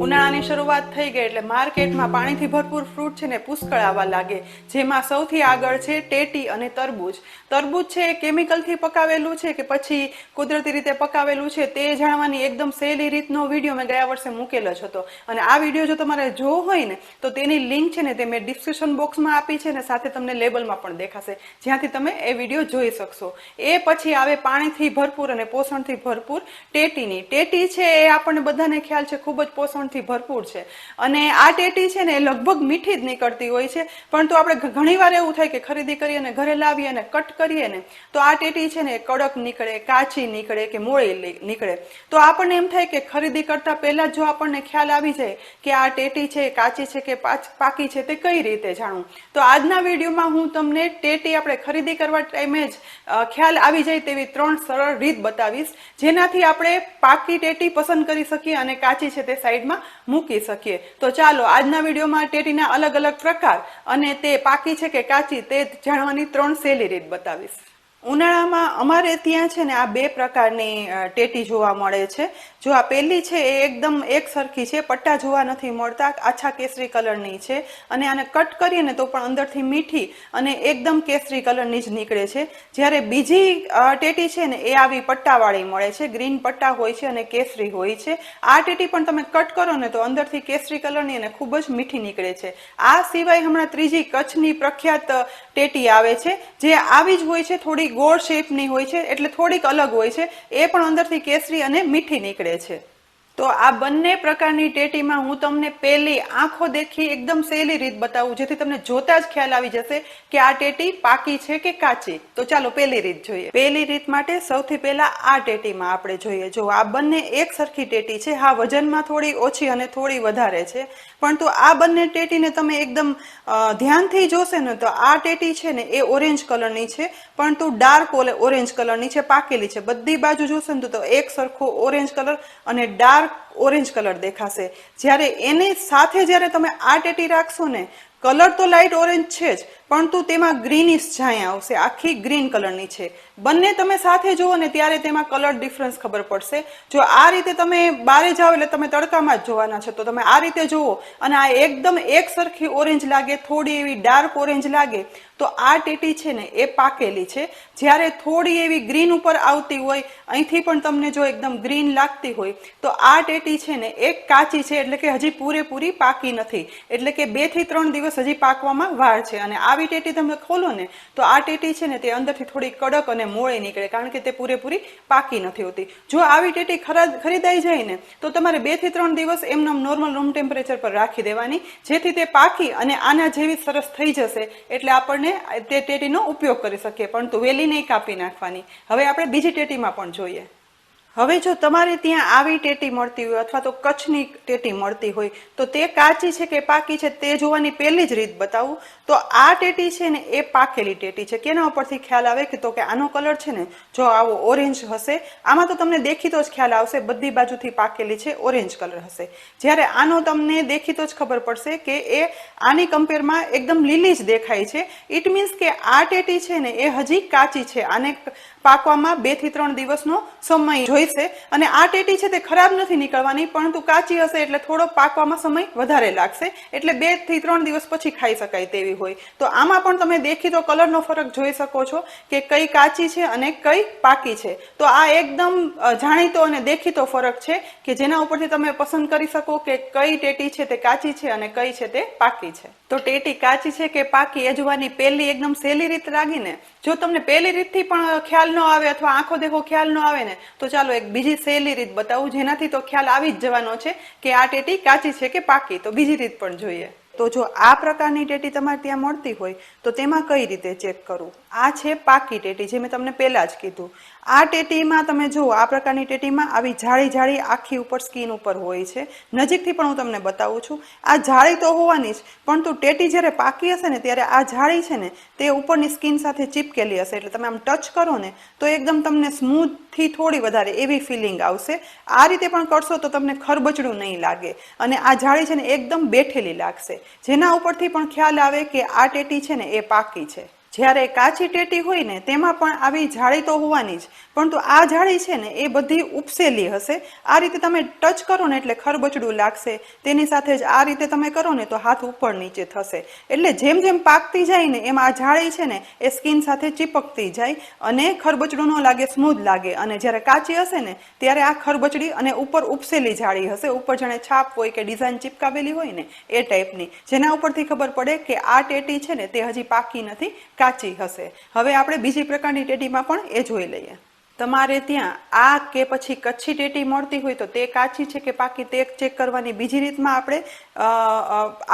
ઉનાળાની શરૂઆત થઈ ગઈ એટલે માર્કેટમાં પાણીથી ભરપૂર ફ્રૂટ છે ને પુષ્કળ આવવા લાગે, જેમાં સૌથી આગળ છે ટેટી અને તરબૂચ. તરબૂચ છે એ કેમિકલથી પકાવેલું છે કે પછી કુદરતી રીતે પકાવેલું છે તે જાણવાની એકદમ સહેલી રીતનો વિડીયો મેં ગયા વર્ષે મૂકેલો જ હતો. અને આ વિડીયો જો તમારે જોવો હોય ને તો તેની લિંક છે ને તે મેં ડિસ્ક્રિપ્શન બોક્સમાં આપી છે ને સાથે તમને લેબલમાં પણ દેખાશે, જ્યાંથી તમે એ વિડીયો જોઈ શકશો. એ પછી આવે પાણીથી ભરપૂર અને પોષણથી ભરપૂર ટેટીની. ટેટી છે એ આપણને બધાને ખ્યાલ છે ખૂબ જ પોષણથી ભરપૂર છે અને આ ટેટી છે ને એ લગભગ મીઠી જ નીકળતી હોય છે, પરંતુ આપણે ઘણીવાર એવું થાય કે ખરીદી કરીએ અને ઘરે લાવીએ અને કટ કરીએ ને તો આ ટેટી છે ને કડક નીકળે, કાચી નીકળે કે મોળી નીકળે. તો આપણને એમ થાય કે ખરીદી કરતા પહેલા જો આપણને ખ્યાલ આવી જાય કે આ ટેટી છે કાચી છે કે પાકી છે તે કઈ રીતે જાણવું, તો આજના વિડીયોમાં હું તમને ટેટી આપણે ખરીદી કરવા ટાઈમે જ ખ્યાલ આવી જાય તેવી 3 સરળ રીત બતાવીશ, જેનાથી આપણે પાકી ટેટી પસંદ કરી શકીએ અને કાચી છે તે સાઈડમાં મૂકી શકીએ. તો ચાલો આજના વિડીયોમાં ટેટીના અલગ અલગ પ્રકાર અને તે પાકી છે કે કાચી તે જાણવાની 3 સહેલી રીત બતાવીશ. ઉનાળામાં અમારે ત્યાં છે ને આ 2 પ્રકારની ટેટી જોવા મળે છે. જો આ પહેલી છે એ એકદમ એક સરખી છે, પટ્ટા જોવા નથી મળતા, આછા કેસરી કલરની છે અને આને કટ કરીએ ને તો પણ અંદરથી મીઠી અને એકદમ કેસરી કલરની જ નીકળે છે. જ્યારે બીજી ટેટી છે ને એ આવી પટ્ટાવાળી મળે છે, ગ્રીન પટ્ટા હોય છે અને કેસરી હોય છે. આ ટેટી પણ તમે કટ કરો ને તો અંદરથી કેસરી કલરની અને ખૂબ જ મીઠી નીકળે છે. આ સિવાય હમણાં ત્રીજી કચ્છની પ્રખ્યાત ટેટી આવે છે, જે આવી જ હોય છે, થોડી ગોળ શેપની હોય છે એટલે થોડીક અલગ હોય છે. એ પણ અંદરથી કેસરી અને મીઠી નીકળે છે. તો આ બંને પ્રકારની ટેટીમાં હું તમને પહેલી આંખો દેખી એકદમ સહેલી રીત બતાવું, જેથી તમને જોતા જ ખ્યાલ આવી જશે કે આ ટેટી પાકી છે કે કાચી. તો ચાલો પહેલી રીત જોઈએ. પહેલી રીત માટે સૌથી પહેલા આ ટેટીમાં આપણે જોઈએ. જો આ બંને એક સરખી ટેટી છે, હા વજનમાં થોડી ઓછી અને થોડી વધારે છે, પરંતુ આ બંને ટેટીને તમે એકદમ ધ્યાનથી જોશે ને તો આ ટેટી છે ને એ ઓરેન્જ કલરની છે, પરંતુ ડાર્ક ઓરેન્જ કલરની છે, પાકેલી છે. બધી બાજુ જોશે ને તો એક સરખો ઓરેન્જ કલર અને ડાર્ક ઓરેન્જ કલર દેખાશે. જ્યારે એની સાથે જ્યારે તમે આ ટેટી રાખશો ને, કલર તો લાઇટ ઓરેન્જ છે જ, પરંતુ તેમાં ગ્રીનિશ છાયા આવશે, આખી ગ્રીન કલરની છે. બંને તમે સાથે જુઓ ને ત્યારે તેમાં કલર ડિફરન્સ ખબર પડશે. જો આ રીતે તમે બારે જાઓ એટલે તમે તડકામાં જ જોવાના છો, તો તમે આ રીતે જુઓ અને આ એકદમ એક સરખી ઓરેન્જ લાગે, થોડી એવી ડાર્ક ઓરેન્જ લાગે, તો આ ટેટી છે ને એ પાકેલી છે. જ્યારે થોડી એવી ગ્રીન ઉપર આવતી હોય, અહીંથી પણ તમને જો એકદમ ગ્રીન લાગતી હોય, તો આ ટેટી છે ને એ કાચી છે, એટલે કે હજી પૂરેપૂરી પાકી નથી, એટલે કે 2 થી 3 દિવસ હજી પાકવામાં વાર છે. અને આવી ટેટી તમે ખોલો ને તો આ ટેટી છે ને તે અંદરથી થોડી કડક અને મોળી નીકળે, કારણ કે તે પૂરેપૂરી પાકી નથી હોતી. જો આવી ટેટી ખરીદાઈ જાય ને તો તમારે 2 થી 3 દિવસ એમનામ નોર્મલ રૂમ ટેમ્પરેચર પર રાખી દેવાની, જેથી તે પાકી અને આના જેવી સરસ થઈ જશે, એટલે આપણને તે ટેટીનો ઉપયોગ કરી શકીએ. પરંતુ વેલી નહીં કાપી નાખવાની. હવે આપણે બીજી ટેટીમાં પણ જોઈએ. હવે જો તમારે ત્યાં આવી ટેટી મળતી હોય અથવા તો કચ્છની ટેટી મળતી હોય તો તે કાચી છે કે પાકી છે તે જોવાની પહેલી જ રીત બતાવું. તો આ ટેટી છે ને એ પાકેલી ટેટી છે. કેના ઉપરથી ખ્યાલ આવે કે તો કે આનો કલર છે ને જો આવો ઓરેન્જ હશે, આમાં તો તમને દેખીતો જ ખ્યાલ આવશે, બધી બાજુથી પાકેલી છે, ઓરેન્જ કલર હશે. જ્યારે આનો તમને દેખીતો જ ખબર પડશે કે એ આની કમ્પેરમાં એકદમ લીલી જ દેખાય છે. ઇટ મીન્સ કે આ ટેટી છે ને એ હજી કાચી છે, આને પાકવામાં 2 થી 3 દિવસનો સમય જોઈશે. અને આ ટેટી છે તે ખરાબ નથી નીકળવાની, પરંતુ કાચી હશે એટલે થોડો પાકવામાં સમય વધારે લાગશે, એટલે 2 થી 3 દિવસ પછી ખાઈ શકાય તેવી હોય. તો આમાં પણ તમે દેખીતો કલરનો ફરક જોઈ શકો છો કે કઈ કાચી છે અને કઈ પાકી છે. તો આ એકદમ જાણીતો અને દેખીતો ફરક છે કે જેના ઉપરથી તમે પસંદ કરી શકો કે કઈ ટેટી છે તે કાચી છે અને કઈ છે તે પાકી છે. તો ટેટી કાચી છે કે પાકી એ જોવાની પહેલી એકદમ સહેલી રીત લાગી ને. જો તમને પહેલી રીતથી પણ ખ્યાલ ન આવે અથવા આંખો દેખો ખ્યાલ ન આવે ને તો ચાલો એક બીજી સહેલી રીત બતાવું, જેનાથી તો ખ્યાલ આવી જ જવાનો છે કે આ ટેટી કાચી છે કે પાકી. તો બીજી રીત પણ જોઈએ. તો જો આ પ્રકારની ટેટી તમારે ત્યાં મળતી હોય તો તેમાં કઈ રીતે ચેક કરવું. આ છે પાકી ટેટી, જે મેં તમને પહેલા જ કીધું. આ ટેટીમાં તમે જુઓ, આ પ્રકારની ટેટીમાં આવી જાળી જાળી આખી ઉપર સ્કીન ઉપર હોય છે. નજીકથી પણ હું તમને બતાવું છું. આ જાળી તો હોવાની જ, પરંતુ ટેટી જ્યારે પાકી હશે ને ત્યારે આ જાળી છે ને તે ઉપરની સ્કીન સાથે ચીપકેલી હશે, એટલે તમે આમ ટચ કરો ને તો એકદમ તમને સ્મૂથથી થોડી વધારે એવી ફિલિંગ આવશે. આ રીતે પણ કરશો તો તમને ખરબચડું નહીં લાગે અને આ જાળી છે ને એકદમ બેઠેલી લાગશે, જેના ઉપરથી પણ ખ્યાલ આવે કે આ ટેટી છે ને એ પાકી છે. જ્યારે કાચી ટેટી હોય ને તેમાં પણ આવી જાળી તો હોવાની જ, પરંતુ આ જાળી છે ને એ બધી ઉપસેલી હશે. આ રીતે તમે ટચ કરો ને એટલે ખરબચડું લાગશે. તેની સાથે જ આ રીતે તમે કરો ને તો હાથ ઉપર નીચે થશે. એટલે જેમ જેમ પાકતી જાય ને એમ આ જાળી છે ને એ સ્કિન સાથે ચીપકતી જાય અને ખરબચડું ન લાગે, સ્મૂધ લાગે. અને જ્યારે કાચી હશે ને ત્યારે આ ખરબચડી અને ઉપર ઉપસેલી જાળી હશે, ઉપર જાણે છાપ હોય કે ડિઝાઇન ચીપકાવેલી હોય ને એ ટાઈપની, જેના ઉપરથી ખબર પડે કે આ ટેટી છે ને તે હજી પાકી નથી, કાચી હશે. હવે આપણે બીજી પ્રકારની ટેટીમાં પણ એ જોઈ લઈએ. તમારે ત્યાં આ કે પછી કચ્છી ટેટી મળતી હોય તો તે કાચી છે કે પાકી તે ચેક કરવાની. બીજી રીતમાં આપણે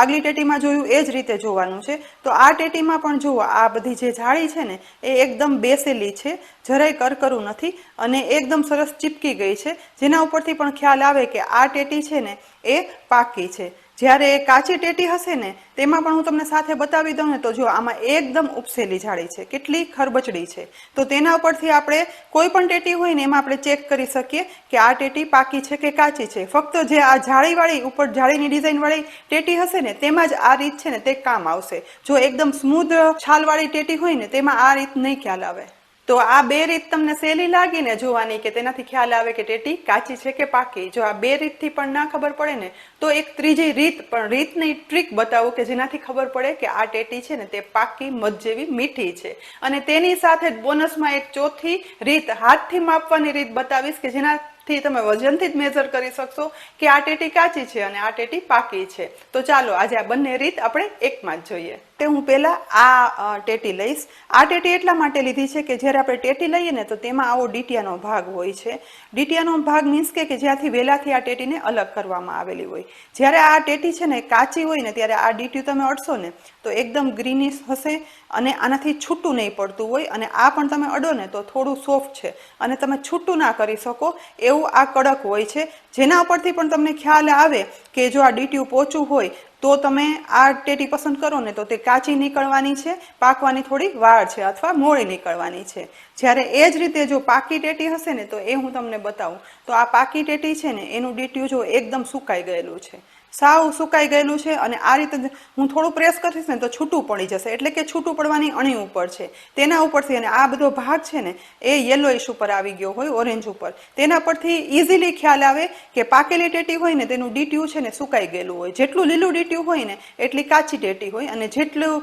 આગલી ટેટીમાં જોયું એ જ રીતે જોવાનું છે. તો આ ટેટીમાં પણ જુઓ, આ બધી જે જાળી છે ને એ એકદમ બેસેલી છે, જરાય કરકરું નથી અને એકદમ સરસ ચીપકી ગઈ છે, જેના ઉપરથી પણ ખ્યાલ આવે કે આ ટેટી છે ને એ પાકી છે. જ્યારે કાચી ટેટી હશે ને તેમાં પણ હું તમને સાથે બતાવી દઉં ને તો જો આમાં એકદમ ઉપસેલી જાળી છે, કેટલી ખરબચડી છે. તો તેના ઉપરથી આપણે કોઈ પણ ટેટી હોય ને એમાં આપણે ચેક કરી શકીએ કે આ ટેટી પાકી છે કે કાચી છે. ફક્ત જે આ જાળીવાળી ઉપર જાળીની ડિઝાઇનવાળી ટેટી હશે ને તેમાં જ આ રીત છે ને તે કામ આવશે. જો એકદમ સ્મૂધ છાલવાળી ટેટી હોય ને તેમાં આ રીત નહીં ખ્યાલ આવે. તો આ બે રીત તમને સહેલી લાગી ને જોવાની કે તેનાથી ખ્યાલ આવે કે ટેટી કાચી છે કે પાકી. જો આ બે રીતથી પણ ના ખબર પડે ને તો એક ત્રીજી રીત, પણ રીતની ટ્રીક બતાવું કે જેનાથી ખબર પડે કે આ ટેટી છે ને તે પાકી મધ જેવી મીઠી છે. અને તેની સાથે જ બોનસમાં એક ચોથી રીત, હાથથી માપવાની રીત બતાવીશ કે જેનાથી તમે વજનથી જ મેઝર કરી શકશો કે આ ટેટી કાચી છે અને આ ટેટી પાકી છે. તો ચાલો આજે આ બંને રીત આપણે એકમાં જ જોઈએ. તે હું પહેલા આ ટેટી લઈશ. આ ટેટી એટલા માટે લીધી છે કે જ્યારે આપણે ટેટી લઈએ ને તો તેમાં આવો ડીટીયાનો ભાગ હોય છે. ડીટીયાનો ભાગ મીન્સ કે જ્યાંથી વેલાથી આ ટેટીને અલગ કરવામાં આવેલી હોય. જ્યારે આ ટેટી છે ને કાચી હોય ને ત્યારે આ ડીટીયું તમે અડશો ને તો એકદમ ગ્રીનિશ હશે અને આનાથી છૂટું નહીં પડતું હોય. અને આ પણ તમે અડો ને તો થોડું સોફ્ટ છે અને તમે છૂટું ના કરી શકો એવું આ કડક હોય છે. જેના ઉપરથી પણ તમને ખ્યાલ આવે કે જો આ ડીટીયું પોચું હોય તો તમે આ ટેટી પસંદ કરો ને તો તે કાચી નીકળવાની છે, પાકવાની થોડી વાર છે અથવા મોડી નીકળવાની છે. જ્યારે એ જ રીતે જો પાકી ટેટી હશે ને તો એ હું તમને બતાવું. તો આ પાકી ટેટી છે ને એનું ડીટીયું જો એકદમ સુકાઈ ગયેલું છે, સાવ સુકાઈ ગયેલું છે. અને આ રીતે હું થોડું પ્રેસ કરીશ ને તો છૂટું પડી જશે, એટલે કે છૂટું પડવાની અણી ઉપર છે તેના ઉપરથી. અને આ બધો ભાગ છે ને એ યેલોઇશ ઉપર આવી ગયો હોય, ઓરેન્જ ઉપર. તેના પરથી ઇઝીલી ખ્યાલ આવે કે પાકેલી ટેટી હોય ને તેનું ડીટીયું છે ને સુકાઈ ગયેલું હોય. જેટલું લીલું ડીટીયું હોય ને એટલી કાચી ટેટી હોય, અને જેટલું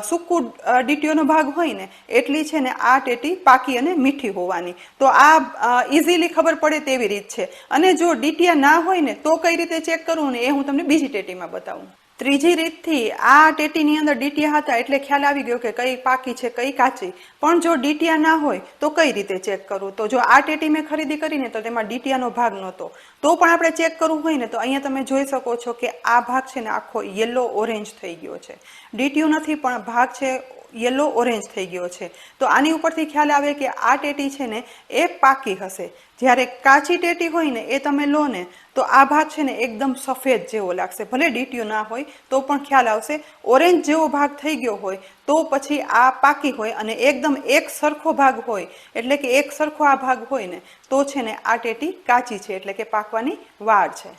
સૂકું ડીટીયોનો ભાગ હોય ને એટલી છે ને આ ટેટી પાકી અને મીઠી હોવાની. તો આ ઇઝીલી ખબર પડે તેવી રીત છે. અને જો ડીટીયા ના હોય ને તો કઈ રીતે ચેક કરવું ને એ હું તમને બીજી ટેટીમાં બતાવું. ત્રીજી રીતથી આ ટેટીની અંદર ડીટીયા હતા એટલે ખ્યાલ આવી ગયો કે કઈ પાકી છે કઈ કાચી. પણ જો ડીટીયા ના હોય તો કઈ રીતે ચેક કરવું? તો જો આ ટેટી મેં ખરીદી કરીને તો તેમાં ડીટીયાનો ભાગ નહોતો, તો પણ આપણે ચેક કરવું હોય ને તો અહીંયા તમે જોઈ શકો છો કે આ ભાગ છે ને આખો યેલો ઓરેન્જ થઈ ગયો છે. ડીટીયું નથી પણ ભાગ છે યેલો ઓરેન્જ થઈ ગયો છે. તો આની ઉપરથી ખ્યાલ આવે કે આ ટેટી છે ને એ પાકી હશે. જ્યારે કાચી ટેટી હોય ને એ તમે લો ને તો આ ભાગ છે ને એકદમ સફેદ જેવો લાગશે, ભલે ડીટીયું ના હોય તો પણ ખ્યાલ આવશે. ઓરેન્જ જેવો ભાગ થઈ ગયો હોય તો પછી આ પાકી હોય, અને એકદમ એક સરખો ભાગ હોય એટલે કે એક સરખો આ ભાગ હોય ને તો છે ને આ ટેટી કાચી છે, એટલે કે પાકવાની વાર છે.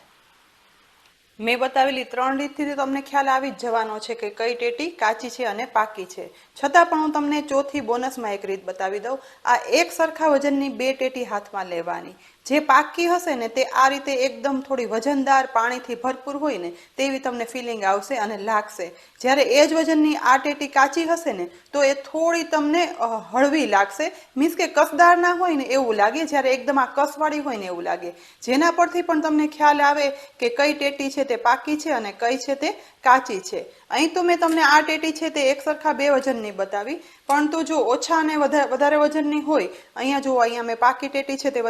મેં બતાવેલી ત્રણ રીતથી તમને ખ્યાલ આવી જ જવાનો છે કે કઈ ટેટી કાચી છે અને પાકી છે. છતાં પણ હું તમને ચોથી બોનસમાં એક રીત બતાવી દઉં. આ એક સરખા વજનની બે ટેટી હાથમાં લેવાની. જે પાકી હશે ને તે આ રીતે એકદમ થોડી વજનદાર, પાણીથી ભરપૂર હોય ને તેવી તમને ફિલિંગ આવશે અને લાગશે. જ્યારે એ જ વજનની આ ટેટી કાચી હશે ને તો એ થોડી તમને હળવી લાગશે, મીન્સ કે કસદાર ના હોય ને એવું લાગે, જ્યારે એકદમ આ કસવાળી હોય ને એવું લાગે. જેના પરથી પણ તમને ખ્યાલ આવે કે કઈ ટેટી છે તે પાકી છે અને કઈ છે તે કાચી છે. અહીં તો મેં તમને આ ટેટી છે તે એક સરખા બે વજનની બતાવી, પરંતુ જો ઓછા અને વધારે વજનની હોય, અહીંયા જુઓ અહીંયા મેં પાકી ટેટી છે તે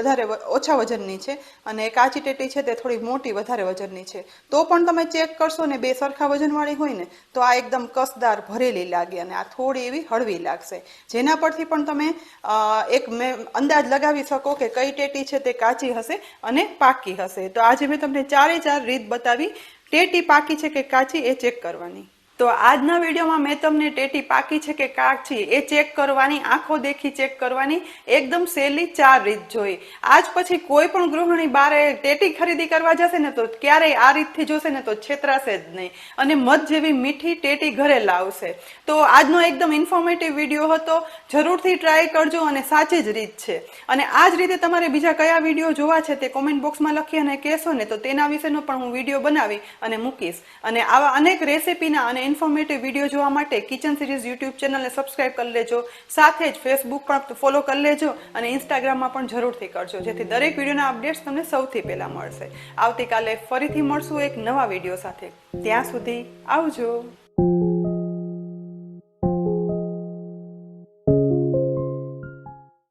ઓછા વજનની છે અને કાચી ટેટી છે તે થોડી મોટી વધારે વજનની છે, તો પણ તમે ચેક કરશો ને બે સરખા વજનવાળી હોય ને તો આ એકદમ કસદાર ભરેલી લાગે અને આ થોડી એવી હળવી લાગશે. જેના પરથી પણ તમે એક અંદાજ લગાવી શકો કે કઈ ટેટી છે તે કાચી હશે અને પાકી હશે. તો આજે મેં તમને ચારે ચાર રીત બતાવી ટેટી પાકી છે કે કાચી એ ચેક કરવાની. તો આજના વિડીયોમાં મેં તમને ટેટી પાકી છે કે કાચી એ ચેક કરવાની, આંખો દેખી ચેક કરવાની એકદમ સહેલી 4 રીત જોઈ. આજ પછી કોઈ પણ ગૃહિણી બારે ટેટી ખરીદી કરવા જશે ને તો ક્યારેય આ રીતથી જોશે ને તો છેતરાશે જ નહીં અને મધ જેવી મીઠી ટેટી ઘરે લાવશે. તો આજનો એકદમ ઇન્ફોર્મેટિવ વિડીયો હતો, જરૂરથી ટ્રાય કરજો અને સાચી જ રીત છે. અને આ જ રીતે તમારે બીજા કયા વિડીયો જોવા છે તે કોમેન્ટ બોક્સમાં લખી અને કહેશો ને તો તેના વિશેનો પણ હું વિડીયો બનાવી અને મૂકીશ. અને આવા અનેક રેસીપીના અને ઇન્ફોર્મેટિવ વિડીયો જોવા માટે કિચન સિરીઝ યુટ્યુબ ચેનલને સબસ્ક્રાઇબ કરી લેજો. સાથે જ ફેસબુક પણ ફોલો કરી લેજો અને ઇન્સ્ટાગ્રામમાં પણ જરૂરથી કરજો, જેથી દરેક વિડીયોના અપડેટ્સ તમને સૌથી પહેલા મળશે. આવતીકાલે ફરીથી મળશું એક નવા વિડીયો સાથે. ત્યાં સુધી આવજો.